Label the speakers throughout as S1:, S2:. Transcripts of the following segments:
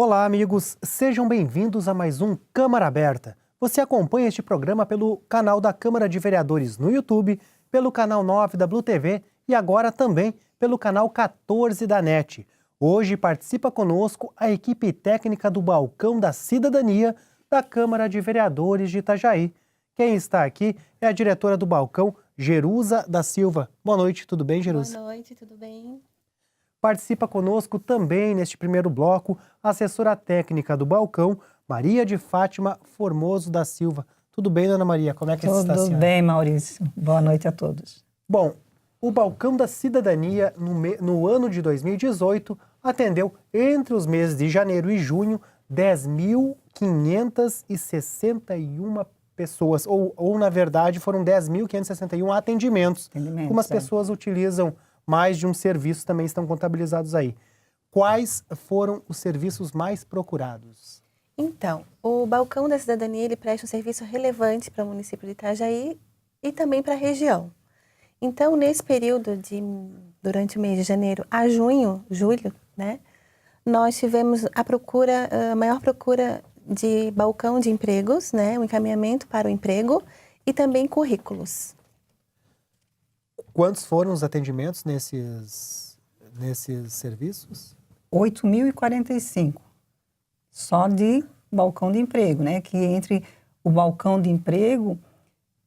S1: Olá, amigos. Sejam bem-vindos a mais um Câmara Aberta. Você acompanha este programa pelo canal da Câmara de Vereadores no YouTube, pelo canal 9 da Blue TV e agora também pelo canal 14 da NET. Hoje participa conosco a equipe técnica do Balcão da Cidadania da Câmara de Vereadores de Itajaí. Quem está aqui é a diretora do Balcão, Jerusa da Silva. Boa noite, tudo bem, Jerusa?
S2: Boa noite, tudo bem?
S1: Participa conosco também neste primeiro bloco a assessora técnica do Balcão, Maria de Fátima Formoso da Silva. Tudo bem, Dona Maria? Como é que está?
S3: Tudo bem, Maurício. Boa noite a todos.
S1: Bom, o Balcão da Cidadania, no ano de 2018, atendeu, entre os meses de janeiro e junho, 10.561 pessoas, ou na verdade, foram 10.561 atendimentos. Como as pessoas utilizam mais de um serviço, também estão contabilizados aí. Quais foram os serviços mais procurados?
S2: Então, o Balcão da Cidadania ele presta um serviço relevante para o município de Itajaí e também para a região. Então, nesse período durante o mês de janeiro a julho, né, nós tivemos a maior procura de balcão de empregos, né, um encaminhamento para o emprego e também currículos.
S1: Quantos foram os atendimentos nesses serviços?
S3: 8.045. Só de balcão de emprego, né? Que entre o balcão de emprego,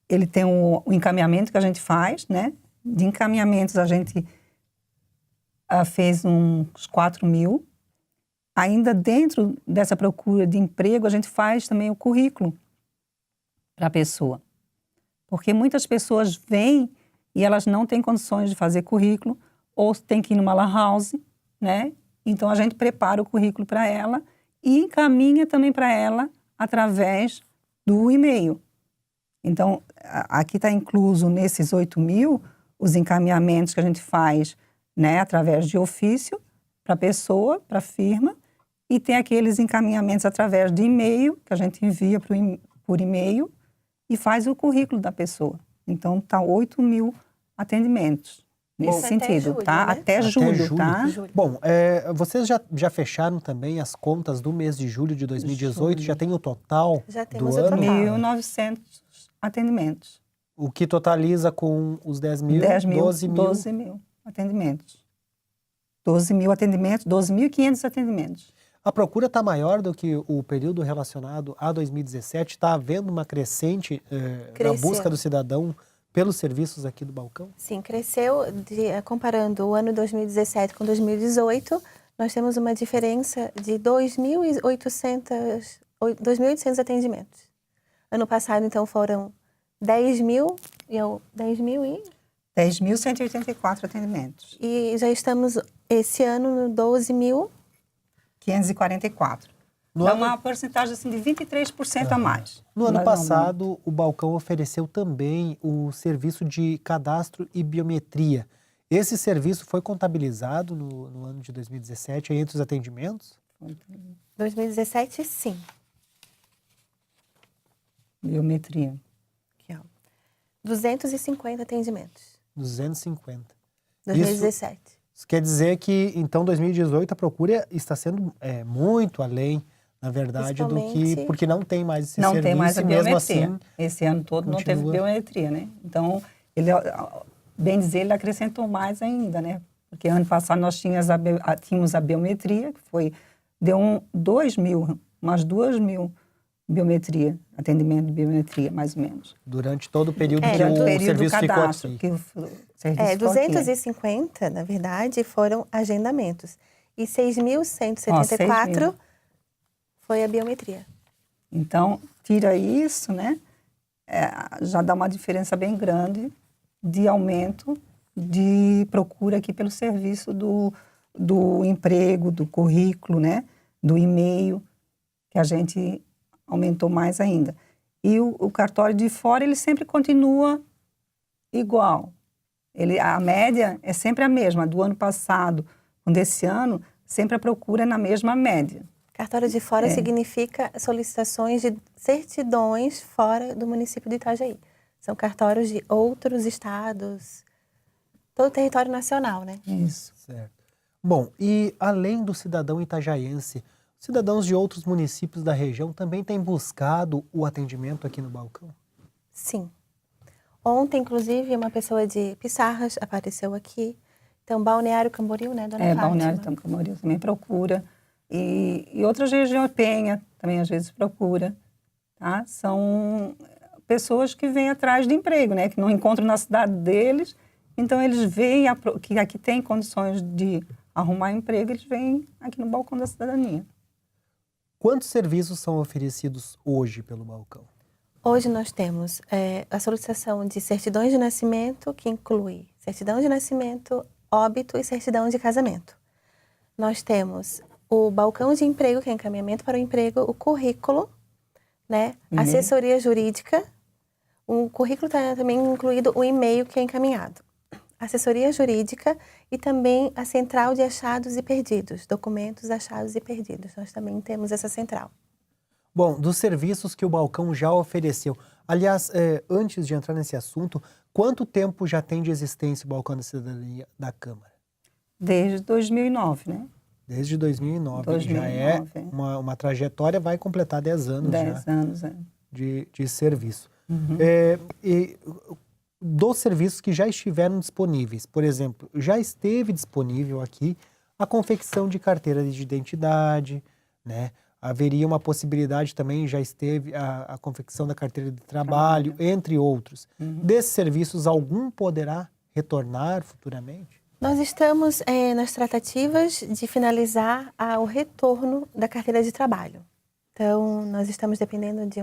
S3: ele tem o encaminhamento que a gente faz, né? De encaminhamentos a gente fez uns 4.000. Ainda dentro dessa procura de emprego, a gente faz também o currículo para a pessoa. Porque muitas pessoas vêm e elas não têm condições de fazer currículo, ou tem que ir numa lan house, né? Então, a gente prepara o currículo para ela e encaminha também para ela através do e-mail. Então, aqui está incluso nesses 8.000 os encaminhamentos que a gente faz, né? Através de ofício para a pessoa, para a firma, e tem aqueles encaminhamentos através de e-mail, que a gente envia por e-mail e faz o currículo da pessoa. Então, está 8.000 atendimentos nesse sentido,
S2: julho,
S3: tá?
S2: Né?
S3: Até julho, tá?
S1: Bom, vocês já fecharam também as contas do mês de julho de 2018? Já tem o total
S2: Já temos
S1: do
S2: o
S1: ano?
S2: total.
S3: 1.900 atendimentos.
S1: O que totaliza com os 10.000?
S3: 12.000 atendimentos. 12.000 atendimentos, 12.500 atendimentos.
S1: A procura está maior do que o período relacionado a 2017? Está havendo uma crescente na busca do cidadão pelos serviços aqui do Balcão?
S2: Sim, cresceu, comparando o ano 2017 com 2018, nós temos uma diferença de 2.800 atendimentos. Ano passado, então, foram
S3: 10.184 atendimentos.
S2: E já estamos, esse ano, no
S3: 544. É uma porcentagem assim, de 23% a mais.
S1: No ano passado, o Balcão ofereceu também o serviço de cadastro e biometria. Esse serviço foi contabilizado no ano de 2017 entre os atendimentos?
S2: 2017, sim.
S3: Biometria.
S2: Aqui, ó. 250 atendimentos.
S1: 250.
S2: 2017.
S1: Isso quer dizer que, então, 2018, a procura está sendo muito além, na verdade, do que... Porque não tem mais esse serviço.
S3: Não tem mais a biometria.
S1: Mesmo assim,
S3: esse ano todo não teve biometria, né? Então, bem dizer, ele acrescentou mais ainda, né? Porque ano passado nós tínhamos a biometria, que deu umas 2.000 biometria, atendimento de biometria, mais ou menos.
S1: Durante todo o período que
S3: o
S1: serviço ficou aqui.
S2: 250, na verdade, foram agendamentos. E 6.174 foi a biometria.
S3: Então, tira isso, né? Já dá uma diferença bem grande de aumento de procura aqui pelo serviço do emprego, do currículo, né? Do e-mail, que a gente aumentou mais ainda. E o cartório de fora, ele sempre continua igual. A média é sempre a mesma, do ano passado com desse ano, sempre a procura é na mesma média.
S2: Cartório de fora significa solicitações de certidões fora do município de Itajaí. São cartórios de outros estados, todo o território nacional, né?
S3: Isso.
S1: Certo. Bom, e além do cidadão itajaiense, cidadãos de outros municípios da região também têm buscado o atendimento aqui no balcão?
S2: Sim. Ontem, inclusive, uma pessoa de Pissarras apareceu aqui. Então, Balneário Camboriú, né, dona Fátima?
S3: Balneário Camboriú também procura. E outras regiões, Penha também às vezes procura. Tá? São pessoas que vêm atrás de emprego, né? Que não encontram na cidade deles. Então, eles veem que aqui tem condições de arrumar emprego, eles vêm aqui no Balcão da Cidadania.
S1: Quantos serviços são oferecidos hoje pelo balcão?
S2: Hoje nós temos a solicitação de certidões de nascimento, que inclui certidão de nascimento, óbito e certidão de casamento. Nós temos o balcão de emprego, que é encaminhamento para o emprego, o currículo, né? Assessoria jurídica. O currículo está também incluído o e-mail que é encaminhado. Assessoria jurídica e também a central de achados e perdidos, documentos achados e perdidos. Nós também temos essa central.
S1: Bom, dos serviços que o balcão já ofereceu, aliás, antes de entrar nesse assunto, quanto tempo já tem de existência o Balcão da Cidadania da Câmara?
S3: Desde 2009, né?
S1: Desde 2009.
S3: 2009,
S1: já é uma trajetória, vai completar 10 anos
S3: 10 anos,
S1: de serviço. E dos serviços que já estiveram disponíveis, por exemplo, já esteve disponível aqui a confecção de carteira de identidade, né? Haveria uma possibilidade também, já esteve a confecção da carteira de trabalho, entre outros. Desses serviços, algum poderá retornar futuramente?
S2: Nós estamos nas tratativas de finalizar o retorno da carteira de trabalho. Então, nós estamos dependendo de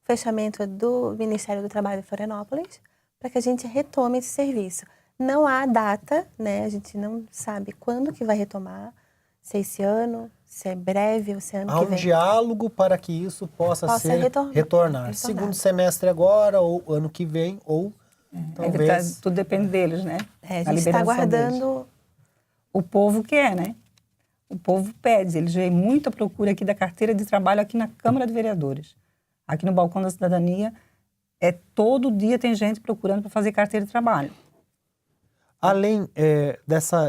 S2: fechamento do Ministério do Trabalho de Florianópolis para que a gente retome esse serviço. Não há data, né? A gente não sabe quando que vai retomar, se é esse ano, se é breve ou se é ano que vem.
S1: Há um diálogo para que isso possa retornar. Segundo semestre agora, ou ano que vem, ou talvez...
S3: Tudo depende deles, né?
S2: A gente está aguardando...
S3: O povo quer, né? O povo pede. Eles veem muita procura aqui da carteira de trabalho aqui na Câmara de Vereadores. Aqui no Balcão da Cidadania, todo dia tem gente procurando para fazer carteira de trabalho.
S1: Além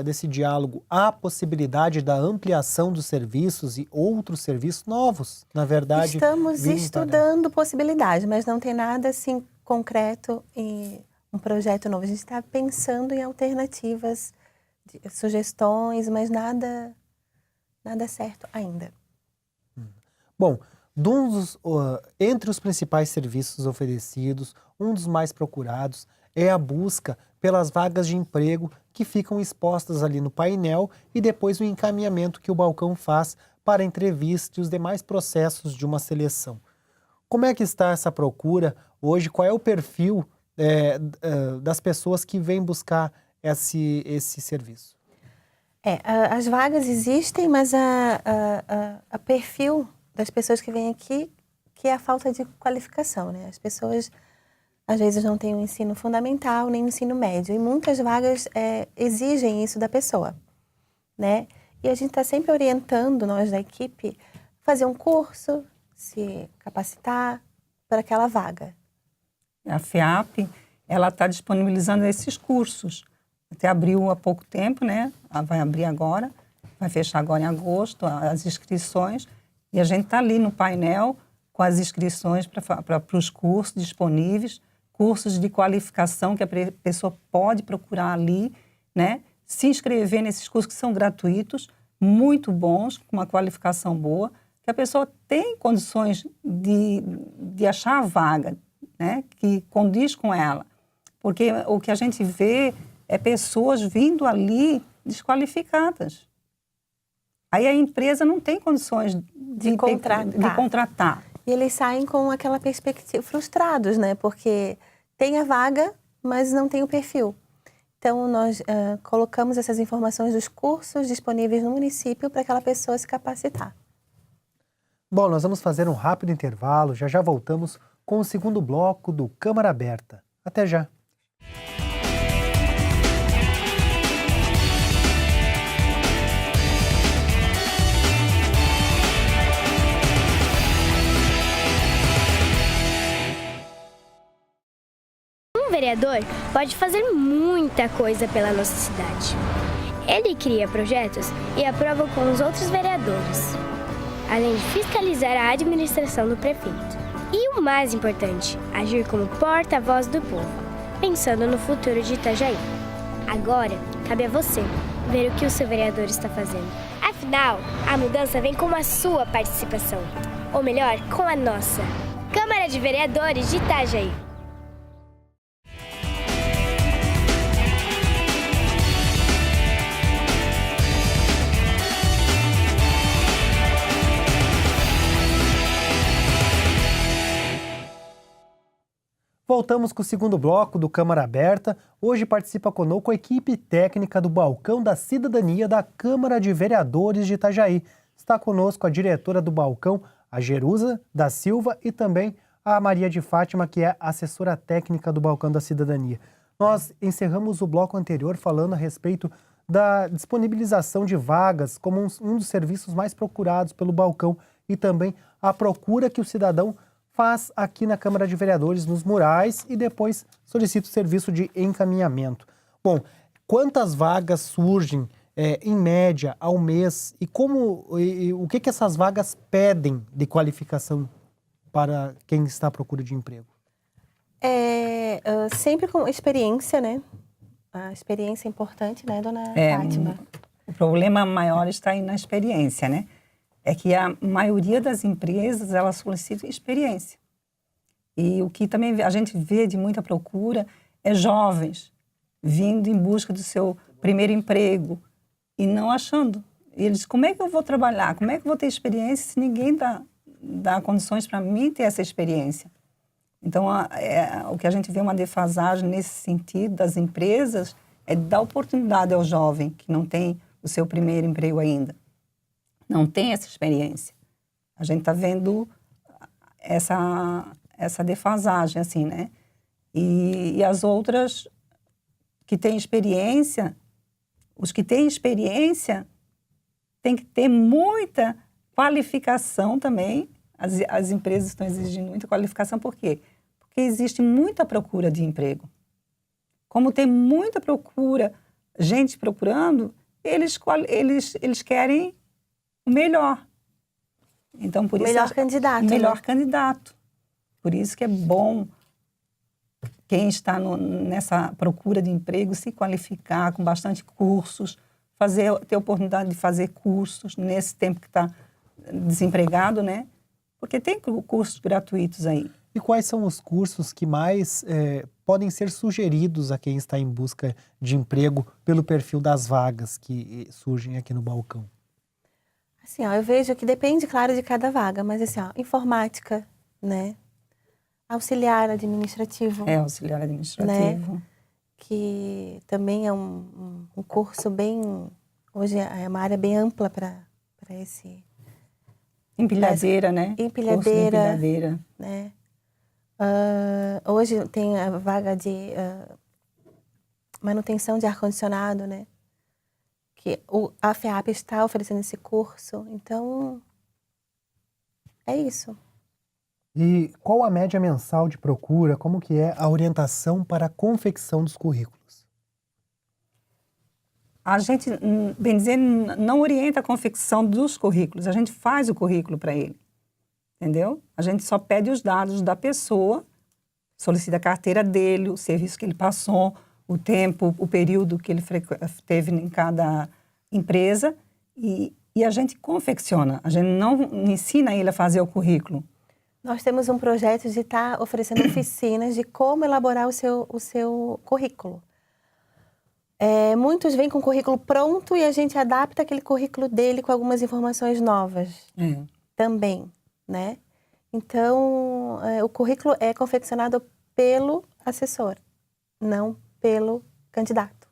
S1: desse diálogo, há a possibilidade da ampliação dos serviços e outros serviços novos, na verdade?
S2: Estamos estudando possibilidades, mas não tem nada assim concreto em um projeto novo. A gente está pensando em alternativas, sugestões, mas nada certo ainda.
S1: Bom, entre os principais serviços oferecidos, um dos mais procurados é a busca pelas vagas de emprego que ficam expostas ali no painel e depois o encaminhamento que o balcão faz para entrevista e os demais processos de uma seleção. Como é que está essa procura hoje? Qual é o perfil das pessoas que vêm buscar esse serviço?
S2: As vagas existem, mas a perfil das pessoas que vêm aqui, que é a falta de qualificação, né? As pessoas às vezes não têm o ensino fundamental nem o ensino médio, e muitas vagas exigem isso da pessoa, né? E a gente está sempre orientando, nós da equipe, fazer um curso, se capacitar para aquela vaga.
S3: A FEAP, ela está disponibilizando esses cursos. Até abriu há pouco tempo, né? Vai abrir agora, vai fechar agora em agosto as inscrições, e a gente está ali no painel com as inscrições para os cursos disponíveis, cursos de qualificação que a pessoa pode procurar ali, né? Se inscrever nesses cursos que são gratuitos, muito bons, com uma qualificação boa, que a pessoa tem condições de achar a vaga, né? Que condiz com ela. Porque o que a gente vê é pessoas vindo ali desqualificadas. Aí a empresa não tem condições de contratar.
S2: E eles saem com aquela perspectiva, frustrados, né? Porque tem a vaga, mas não tem o perfil. Então, nós colocamos essas informações dos cursos disponíveis no município para aquela pessoa se capacitar.
S1: Bom, nós vamos fazer um rápido intervalo, já voltamos com o segundo bloco do Câmara Aberta. Até já!
S4: Um vereador pode fazer muita coisa pela nossa cidade. Ele cria projetos e aprova com os outros vereadores, além de fiscalizar a administração do prefeito. E o mais importante, agir como porta-voz do povo, pensando no futuro de Itajaí. Agora, cabe a você ver o que o seu vereador está fazendo. Afinal, a mudança vem com a sua participação. Ou melhor, com a nossa. Câmara de Vereadores de Itajaí.
S1: Voltamos com o segundo bloco do Câmara Aberta. Hoje participa conosco a equipe técnica do Balcão da Cidadania da Câmara de Vereadores de Itajaí. Está conosco a diretora do Balcão, a Jerusa da Silva, e também a Maria de Fátima, que é assessora técnica do Balcão da Cidadania. Nós encerramos o bloco anterior falando a respeito da disponibilização de vagas como um dos serviços mais procurados pelo Balcão e também a procura que o cidadão faz aqui na Câmara de Vereadores, nos murais, e depois solicita o serviço de encaminhamento. Bom, quantas vagas surgem, em média, ao mês, e o que essas vagas pedem de qualificação para quem está à procura de emprego?
S2: Sempre com experiência, né? A experiência é importante, né, dona Fátima?
S3: O problema maior está aí na experiência, né? É que a maioria das empresas, elas solicitam experiência. E o que também a gente vê de muita procura é jovens vindo em busca do seu primeiro emprego e não achando. E eles, como é que eu vou trabalhar? Como é que eu vou ter experiência se ninguém dá condições para mim ter essa experiência? Então, o que a gente vê uma defasagem nesse sentido das empresas é dar oportunidade ao jovem que não tem o seu primeiro emprego ainda. Não tem essa experiência. A gente está vendo essa defasagem, assim, né? E as outras que têm experiência, os que têm experiência têm que ter muita qualificação também. As empresas estão exigindo muita qualificação, por quê? Porque existe muita procura de emprego. Como tem muita procura, gente procurando, eles querem o melhor. Então, por isso,
S2: candidato.
S3: Melhor
S2: né?
S3: candidato. Por isso que é bom quem está nessa procura de emprego se qualificar com bastante cursos, ter oportunidade de fazer cursos nesse tempo que está desempregado, né? Porque tem cursos gratuitos aí.
S1: E quais são os cursos que mais podem ser sugeridos a quem está em busca de emprego pelo perfil das vagas que surgem aqui no Balcão?
S2: Assim, eu vejo que depende, claro, de cada vaga, mas assim, informática, né? Auxiliar administrativo.
S3: Auxiliar administrativo.
S2: Né? Que também é um curso bem... Hoje é uma área bem ampla para esse...
S3: Empilhadeira, né?
S2: Empilhadeira. Né? Hoje tem a vaga de manutenção de ar-condicionado, né? Que a FEAP está oferecendo esse curso. Então, é isso.
S1: E qual a média mensal de procura? Como que é a orientação para a confecção dos currículos?
S3: A gente, bem dizer, não orienta a confecção dos currículos. A gente faz o currículo para ele. Entendeu? A gente só pede os dados da pessoa, solicita a carteira dele, o serviço que ele passou, o tempo, o período que ele teve em cada empresa e a gente confecciona. A gente não ensina ele a fazer o currículo.
S2: Nós temos um projeto de estar oferecendo oficinas de como elaborar o seu currículo. Muitos vêm com o currículo pronto e a gente adapta aquele currículo dele com algumas informações novas também, né? Então, o currículo é confeccionado pelo assessor, não pelo candidato.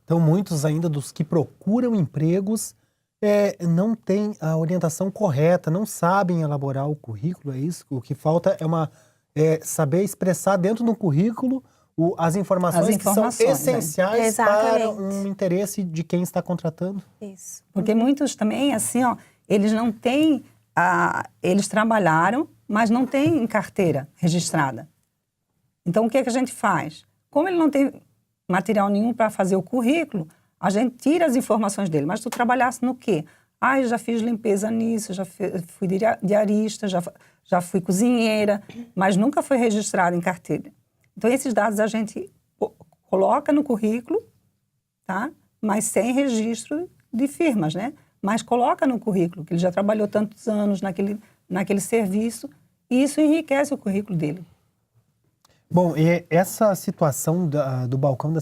S1: Então, muitos ainda dos que procuram empregos não têm a orientação correta, não sabem elaborar o currículo, é isso? O que falta é saber expressar dentro do currículo as informações que são essenciais para um interesse de quem está contratando.
S2: Isso.
S3: Porque muitos também, assim, eles não têm, eles trabalharam, mas não têm carteira registrada. Então, o que é que a gente faz? Como ele não tem material nenhum para fazer o currículo, A gente tira as informações dele, mas tu trabalhasse no quê? Eu já fiz limpeza nisso, fui diarista, já fui cozinheira, mas nunca foi registrado em carteira. Então, esses dados a gente coloca no currículo, tá? Mas sem registro de firmas, né? Mas coloca no currículo, que ele já trabalhou tantos anos naquele serviço, e isso enriquece o currículo dele.
S1: Bom, e essa situação do balcão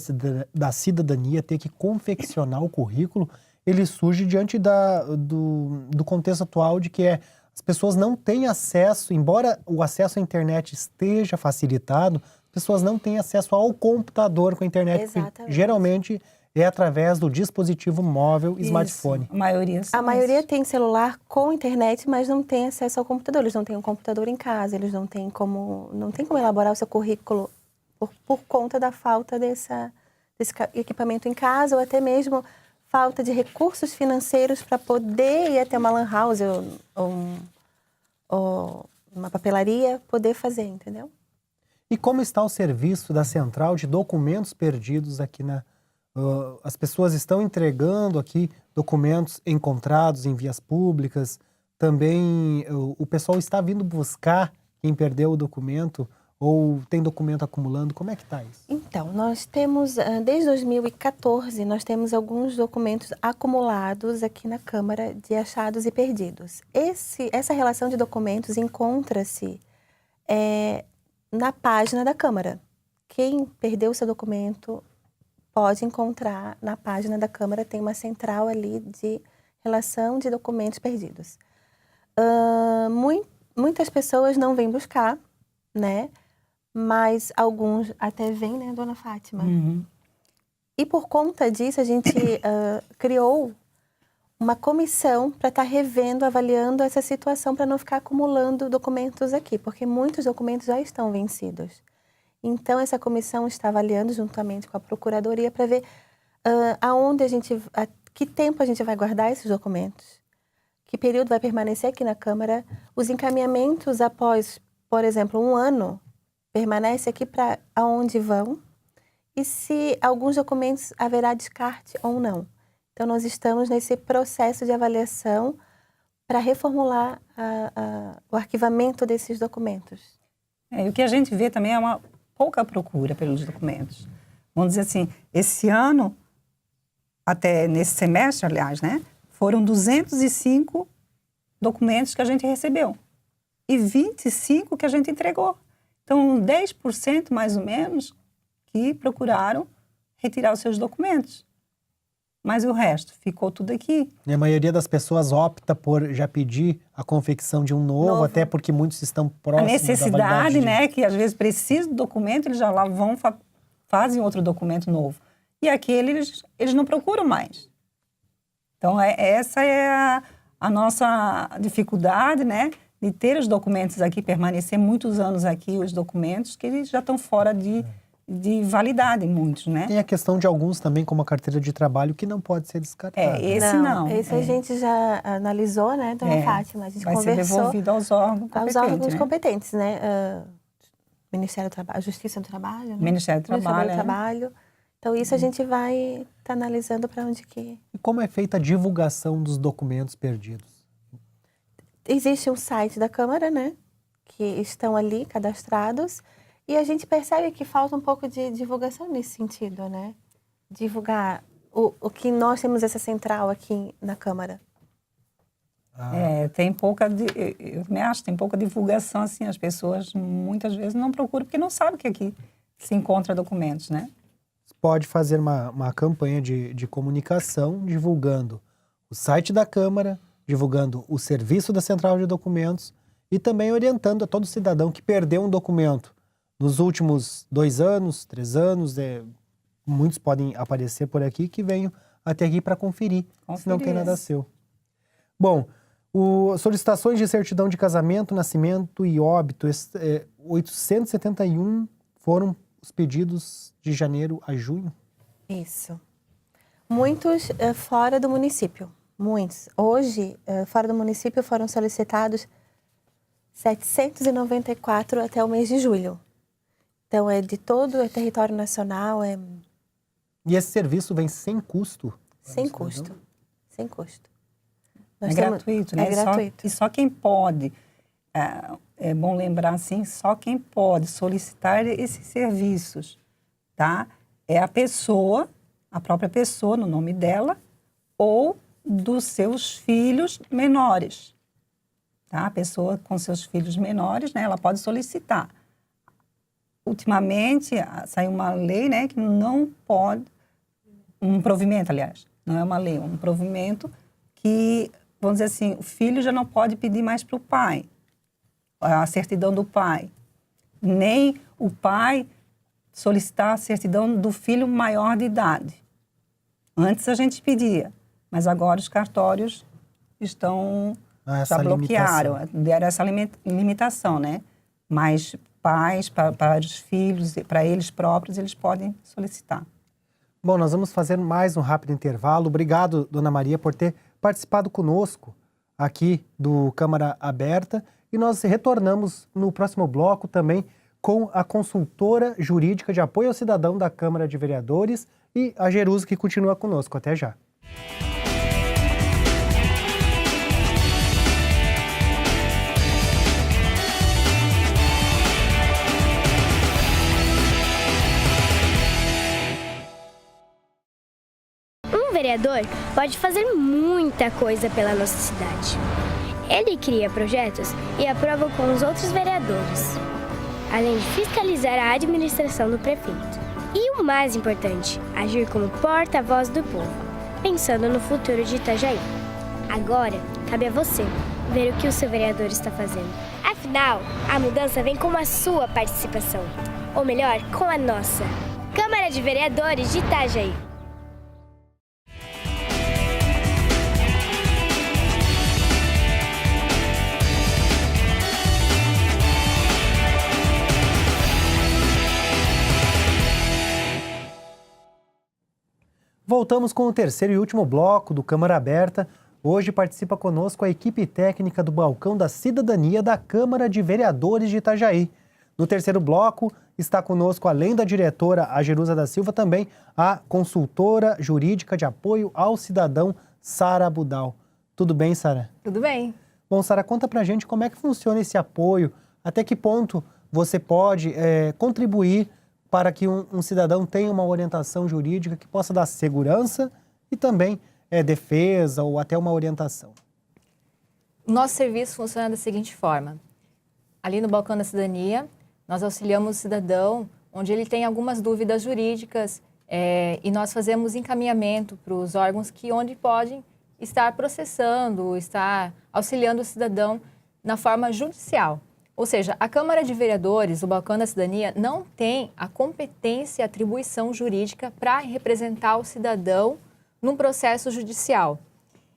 S1: da cidadania ter que confeccionar o currículo, ele surge diante do contexto atual de que as pessoas não têm acesso, embora o acesso à internet esteja facilitado, as pessoas não têm acesso ao computador com a internet.
S2: Exatamente.
S1: Geralmente é através do dispositivo móvel, smartphone.
S3: A maioria
S2: A maioria tem celular com internet, mas não tem acesso ao computador. Eles não têm um computador em casa, eles não têm como elaborar o seu currículo por conta da falta desse equipamento em casa, ou até mesmo falta de recursos financeiros para poder ir até uma lan house ou uma papelaria, poder fazer, entendeu?
S1: E como está o serviço da Central de Documentos Perdidos aqui as pessoas estão entregando aqui documentos encontrados em vias públicas. Também o pessoal está vindo buscar quem perdeu o documento ou tem documento acumulando. Como é que está isso?
S2: Então, nós temos, desde 2014, nós temos alguns documentos acumulados aqui na Câmara de achados e perdidos. Essa relação de documentos encontra-se na página da Câmara. Quem perdeu o seu documento pode encontrar na página da Câmara, tem uma central ali de relação de documentos perdidos. Muitas pessoas não vêm buscar, né? Mas alguns até vêm, né, dona Fátima?
S3: Uhum.
S2: E por conta disso, a gente criou uma comissão para estar revendo, avaliando essa situação, para não ficar acumulando documentos aqui, porque muitos documentos já estão vencidos. Então, essa comissão está avaliando juntamente com a Procuradoria para ver que tempo a gente vai guardar esses documentos, que período vai permanecer aqui na Câmara, os encaminhamentos após, por exemplo, 1 ano, permanece aqui para aonde vão, e se alguns documentos haverá descarte ou não. Então, nós estamos nesse processo de avaliação para reformular o arquivamento desses documentos.
S3: E o que a gente vê também é uma pouca procura pelos documentos. Vamos dizer assim, esse ano, até nesse semestre, aliás, né, foram 205 documentos que a gente recebeu e 25 que a gente entregou. Então, 10% mais ou menos que procuraram retirar os seus documentos. Mas o resto ficou tudo aqui.
S1: E a maioria das pessoas opta por já pedir a confecção de um novo. Até porque muitos estão próximos
S3: a necessidade,
S1: da validade
S3: né, que às vezes precisa do documento, eles já lá vão, fazem outro documento novo. E aqueles, eles não procuram mais. Então, essa é a nossa dificuldade, né, de ter os documentos aqui, permanecer muitos anos aqui, os documentos, que eles já estão fora de validade, muitos, né?
S1: Tem a questão de alguns também, como a carteira de trabalho, que não pode ser descartada.
S3: Esse não.
S2: Esse a gente já analisou, né, dona Fátima? A gente
S3: vai
S2: conversou
S3: ser devolvido aos órgãos competentes,
S2: aos órgãos
S3: né?
S2: competentes, né? Ministério do Trabalho, Justiça do Trabalho, né?
S3: Ministério do Trabalho.
S2: Então, isso a gente vai estar analisando para onde que...
S1: E como é feita a divulgação dos documentos perdidos?
S2: Existe um site da Câmara, né? Que estão ali cadastrados. E a gente percebe que falta um pouco de divulgação nesse sentido, né? Divulgar o que nós temos essa central aqui na Câmara.
S3: Tem pouca, eu me acho, tem pouca divulgação, assim, as pessoas muitas vezes não procuram, porque não sabem que aqui se encontra documentos, né?
S1: Pode fazer uma campanha de comunicação divulgando o site da Câmara, divulgando o serviço da Central de Documentos e também orientando a todo cidadão que perdeu um documento nos últimos 2 anos, 3 anos, muitos podem aparecer por aqui, que venham até aqui para conferir se não tem nada seu. Bom, solicitações de certidão de casamento, nascimento e óbito, 871 foram os pedidos de janeiro a junho?
S2: Isso. Muitos fora do município, muitos. Hoje, fora do município foram solicitados 794 até o mês de julho. Então, é de todo o território nacional,
S1: E esse serviço vem sem custo?
S2: Sem custo. Sem custo.
S3: É gratuito, né?
S2: É gratuito.
S3: E só quem pode, é bom lembrar assim, só quem pode solicitar esses serviços, tá? É a própria pessoa, no nome dela, ou dos seus filhos menores, tá? A pessoa com seus filhos menores, né? Ela pode solicitar. Ultimamente, saiu uma lei, né? Que não pode, um provimento, aliás, não é uma lei, um provimento que, vamos dizer assim, o filho já não pode pedir mais para o pai, a certidão do pai, nem o pai solicitar a certidão do filho maior de idade. Antes a gente pedia, mas agora os cartórios já bloquearam, deram essa limitação, né? Mas pais, para os filhos, para eles próprios, eles podem solicitar.
S1: Bom, nós vamos fazer mais um rápido intervalo. Obrigado, Dona Maria, por ter participado conosco aqui do Câmara Aberta. E nós retornamos no próximo bloco também com a consultora jurídica de apoio ao cidadão da Câmara de Vereadores e a Jerusa, que continua conosco. Até já.
S4: Um vereador pode fazer muita coisa pela nossa cidade. Ele cria projetos e aprova com os outros vereadores, além de fiscalizar a administração do prefeito. E o mais importante, agir como porta-voz do povo, pensando no futuro de Itajaí. Agora, cabe a você ver o que o seu vereador está fazendo. Afinal, a mudança vem com a sua participação, ou melhor, com a nossa. Câmara de Vereadores de Itajaí.
S1: Voltamos com o terceiro e último bloco do Câmara Aberta. Hoje participa conosco a equipe técnica do Balcão da Cidadania da Câmara de Vereadores de Itajaí. No terceiro bloco está conosco, além da diretora, a Jerusa da Silva, também a consultora jurídica de apoio ao cidadão, Sara Budal. Tudo bem, Sara?
S5: Tudo bem.
S1: Bom, Sara, conta pra gente como é que funciona esse apoio, até que ponto você pode contribuir para que um cidadão tenha uma orientação jurídica que possa dar segurança e também defesa ou até uma orientação.
S5: Nosso serviço funciona da seguinte forma. Ali no Balcão da Cidadania, nós auxiliamos o cidadão onde ele tem algumas dúvidas jurídicas e nós fazemos encaminhamento para os órgãos onde podem estar processando, estar auxiliando o cidadão na forma judicial. Ou seja, a Câmara de Vereadores, o Balcão da Cidadania, não tem a competência e atribuição jurídica para representar o cidadão num processo judicial.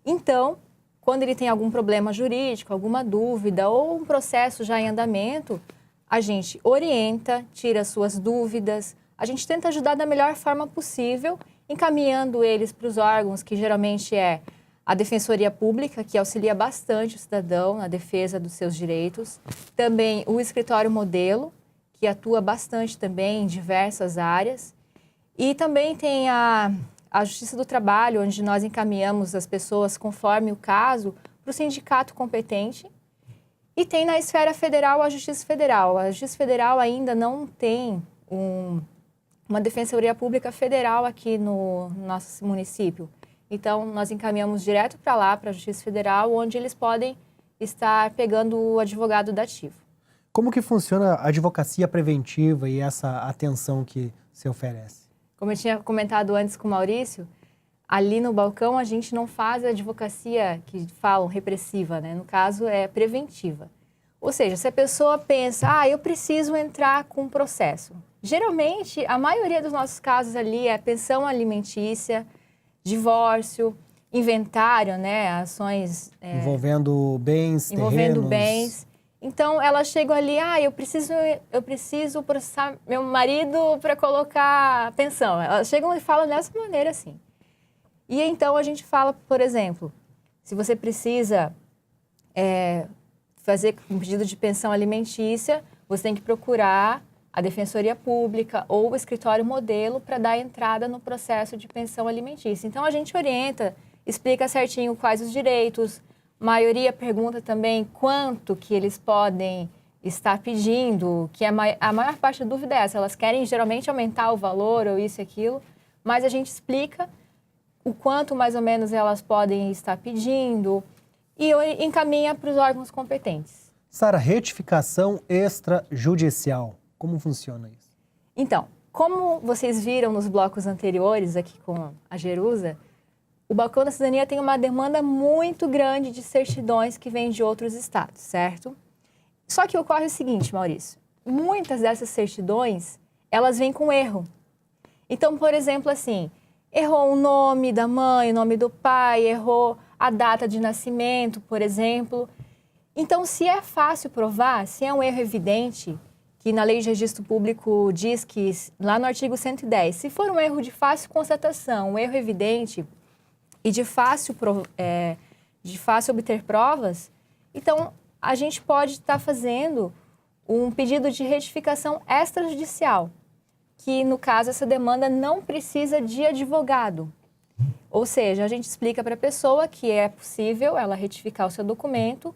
S5: Então, quando ele tem algum problema jurídico, alguma dúvida ou um processo já em andamento, a gente orienta, tira suas dúvidas, a gente tenta ajudar da melhor forma possível, encaminhando eles para os órgãos, que geralmente é a Defensoria Pública, que auxilia bastante o cidadão na defesa dos seus direitos. Também o Escritório Modelo, que atua bastante também em diversas áreas. E também tem a Justiça do Trabalho, onde nós encaminhamos as pessoas, conforme o caso, para o sindicato competente. E tem na esfera federal a Justiça Federal. A Justiça Federal ainda não tem uma Defensoria Pública Federal aqui no nosso município. Então, nós encaminhamos direto para lá, para a Justiça Federal, onde eles podem estar pegando o advogado dativo.
S1: Como que funciona a advocacia preventiva e essa atenção que se oferece?
S5: Como eu tinha comentado antes com o Maurício, ali no balcão a gente não faz a advocacia que falam repressiva, né? No caso, é preventiva. Ou seja, se a pessoa pensa, eu preciso entrar com um processo. Geralmente, a maioria dos nossos casos ali é pensão alimentícia, divórcio, inventário, né? Ações...
S1: envolvendo bens,
S5: envolvendo
S1: terrenos.
S5: Bens. Então, elas chegam ali, eu preciso processar meu marido para colocar pensão. Elas chegam e falam dessa maneira, assim. E então, a gente fala, por exemplo, se você precisa fazer um pedido de pensão alimentícia, você tem que procurar a Defensoria Pública ou o escritório modelo para dar entrada no processo de pensão alimentícia. Então, a gente orienta, explica certinho quais os direitos, a maioria pergunta também quanto que eles podem estar pedindo, que a maior parte da dúvida é essa, elas querem geralmente aumentar o valor ou isso e aquilo, mas a gente explica o quanto mais ou menos elas podem estar pedindo e encaminha para os órgãos competentes.
S1: Sara, retificação extrajudicial, como funciona isso?
S5: Então, como vocês viram nos blocos anteriores aqui com a Jerusa, o Balcão da Cidadania tem uma demanda muito grande de certidões que vêm de outros estados, certo? Só que ocorre o seguinte, Maurício, muitas dessas certidões, elas vêm com erro. Então, por exemplo, assim, errou o nome da mãe, o nome do pai, errou a data de nascimento, por exemplo. Então, se é fácil provar, se é um erro evidente, que na Lei de Registro Público diz que, lá no artigo 110, se for um erro de fácil constatação, um erro evidente e de fácil obter provas, então a gente pode estar fazendo um pedido de retificação extrajudicial, que no caso essa demanda não precisa de advogado. Ou seja, a gente explica para a pessoa que é possível ela retificar o seu documento,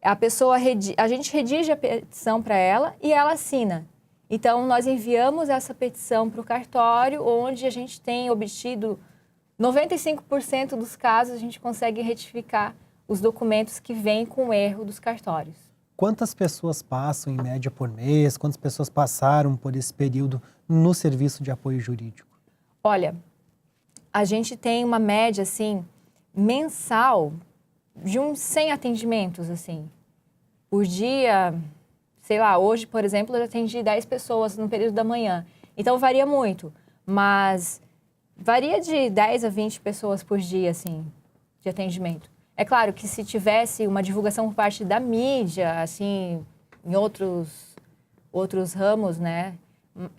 S5: a gente redige a petição para ela e ela assina. Então, nós enviamos essa petição para o cartório, onde a gente tem obtido 95% dos casos, a gente consegue retificar os documentos que vêm com erro dos cartórios.
S1: Quantas pessoas passam, em média, por mês? Quantas pessoas passaram por esse período no serviço de apoio jurídico?
S5: Olha, a gente tem uma média, assim, mensal de uns 100 atendimentos, assim. Por dia, sei lá, hoje, por exemplo, eu atendi 10 pessoas no período da manhã. Então, varia muito, mas varia de 10 a 20 pessoas por dia, assim, de atendimento. É claro que se tivesse uma divulgação por parte da mídia, assim, em outros ramos, né,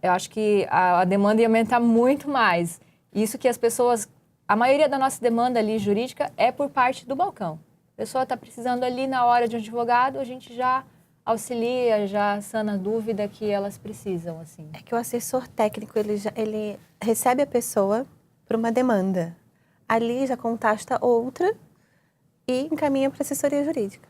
S5: eu acho que a demanda ia aumentar muito mais. Isso que as pessoas, a maioria da nossa demanda ali jurídica é por parte do balcão. A pessoa está precisando ali na hora de um advogado, a gente já auxilia, já sana a dúvida que elas precisam, assim.
S2: É que o assessor técnico, ele recebe a pessoa por uma demanda. Ali já contasta outra e encaminha para a assessoria jurídica.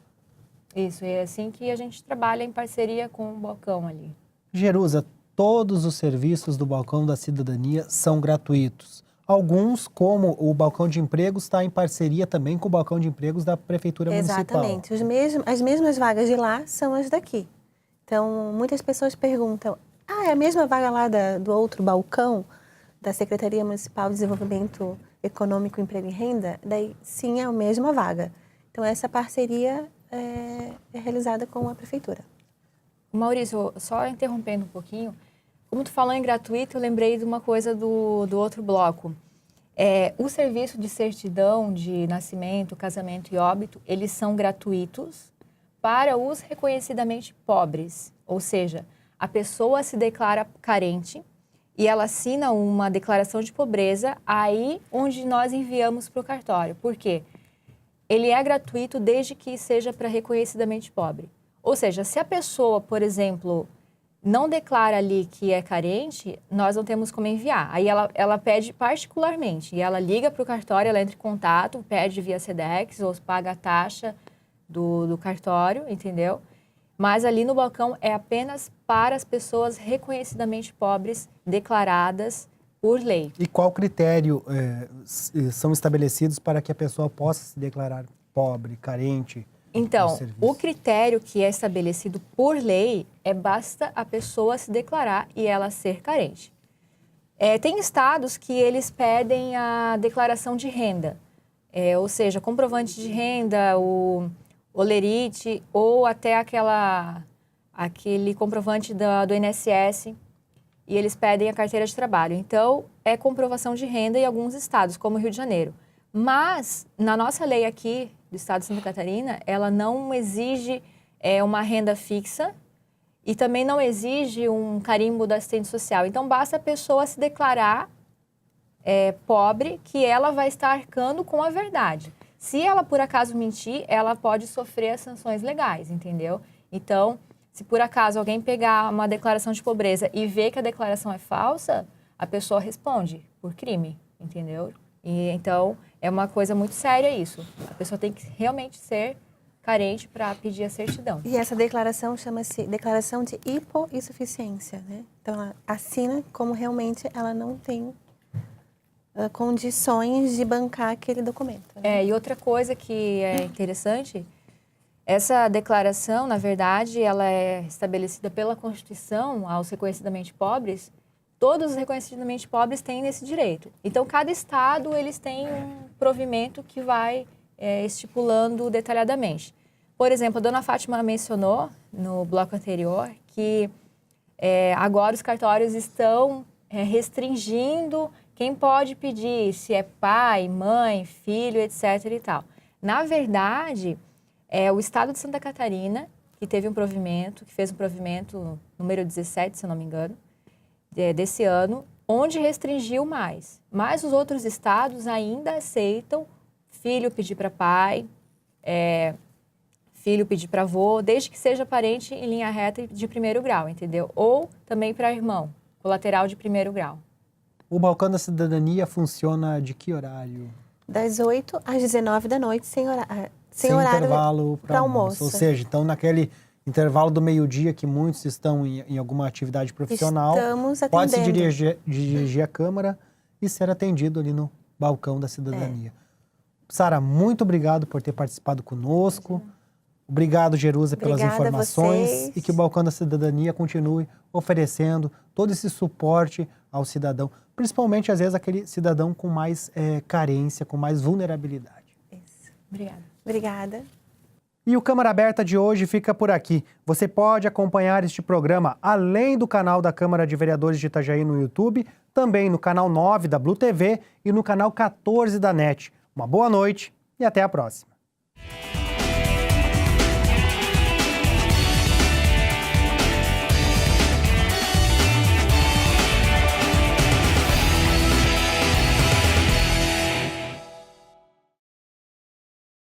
S5: Isso, e é assim que a gente trabalha em parceria com o balcão ali.
S1: Jerusa, todos os serviços do Balcão da Cidadania são gratuitos. Alguns, como o Balcão de Empregos, está em parceria também com o Balcão de Empregos da Prefeitura Municipal.
S2: Exatamente. As mesmas vagas de lá são as daqui. Então, muitas pessoas perguntam, é a mesma vaga lá do outro balcão da Secretaria Municipal de Desenvolvimento Econômico, Emprego e Renda? Daí, sim, é a mesma vaga. Então, essa parceria é realizada com a Prefeitura.
S5: Maurício, só interrompendo um pouquinho, como tu falou em gratuito, eu lembrei de uma coisa do outro bloco. O serviço de certidão de nascimento, casamento e óbito, eles são gratuitos para os reconhecidamente pobres. Ou seja, a pessoa se declara carente e ela assina uma declaração de pobreza aí onde nós enviamos para o cartório. Por quê? Ele é gratuito desde que seja para reconhecidamente pobre. Ou seja, se a pessoa, por exemplo, não declara ali que é carente, nós não temos como enviar. Aí ela pede particularmente, e ela liga para o cartório, ela entra em contato, pede via Sedex ou paga a taxa do cartório, entendeu? Mas ali no balcão é apenas para as pessoas reconhecidamente pobres declaradas por lei.
S1: E qual critério são estabelecidos para que a pessoa possa se declarar pobre, carente?
S5: Então, o critério que é estabelecido por lei basta a pessoa se declarar e ela ser carente. Tem estados que eles pedem a declaração de renda, ou seja, comprovante de renda, o olerite ou até aquele comprovante do INSS, e eles pedem a carteira de trabalho. Então, é comprovação de renda em alguns estados, como o Rio de Janeiro. Mas, na nossa lei aqui, do estado de Santa Catarina, ela não exige uma renda fixa e também não exige um carimbo do assistente social. Então, basta a pessoa se declarar pobre, que ela vai estar arcando com a verdade. Se ela, por acaso, mentir, ela pode sofrer as sanções legais, entendeu? Então, Se por acaso alguém pegar uma declaração de pobreza e ver que a declaração é falsa, a pessoa responde por crime, entendeu? E então é uma coisa muito séria isso. A pessoa tem que realmente ser carente para pedir a certidão.
S2: E essa declaração chama-se declaração de hipoinsuficiência, né? Então, ela assina como realmente ela não tem condições de bancar aquele documento. Né?
S5: E outra coisa que é interessante, essa declaração, na verdade, ela é estabelecida pela Constituição aos reconhecidamente pobres. Todos os reconhecidamente pobres têm esse direito. Então, cada estado, eles têm um provimento que vai estipulando detalhadamente. Por exemplo, a dona Fátima mencionou no bloco anterior que agora os cartórios estão restringindo quem pode pedir, se é pai, mãe, filho, etc. e tal. Na verdade, o estado de Santa Catarina, que teve um provimento, que fez um provimento número 17, se eu não me engano, desse ano, onde restringiu mais. Mas os outros estados ainda aceitam filho pedir para pai, filho pedir para avô, desde que seja parente em linha reta de primeiro grau, entendeu? Ou também para irmão, colateral de primeiro grau.
S1: O Balcão da Cidadania funciona de que horário?
S2: Das 8 às 19 da noite, sem horário
S1: intervalo para
S2: almoço.
S1: Ou seja, então naquele intervalo do meio-dia que muitos estão em alguma atividade profissional,
S2: Estamos
S1: pode se
S2: atendendo.
S1: dirigir à Câmara e ser atendido ali no Balcão da Cidadania. Sara, muito obrigado por ter participado conosco. Obrigado, Jerusa, pelas
S2: Obrigada a
S1: informações
S2: vocês.
S1: e que o Balcão da Cidadania continue oferecendo todo esse suporte ao cidadão, principalmente, às vezes, aquele cidadão com mais carência, com mais vulnerabilidade.
S2: Isso.
S5: Obrigada.
S2: Obrigada.
S1: E o Câmara Aberta de hoje fica por aqui. Você pode acompanhar este programa além do canal da Câmara de Vereadores de Itajaí no YouTube, também no canal 9 da Blue TV e no canal 14 da NET. Uma boa noite e até a próxima.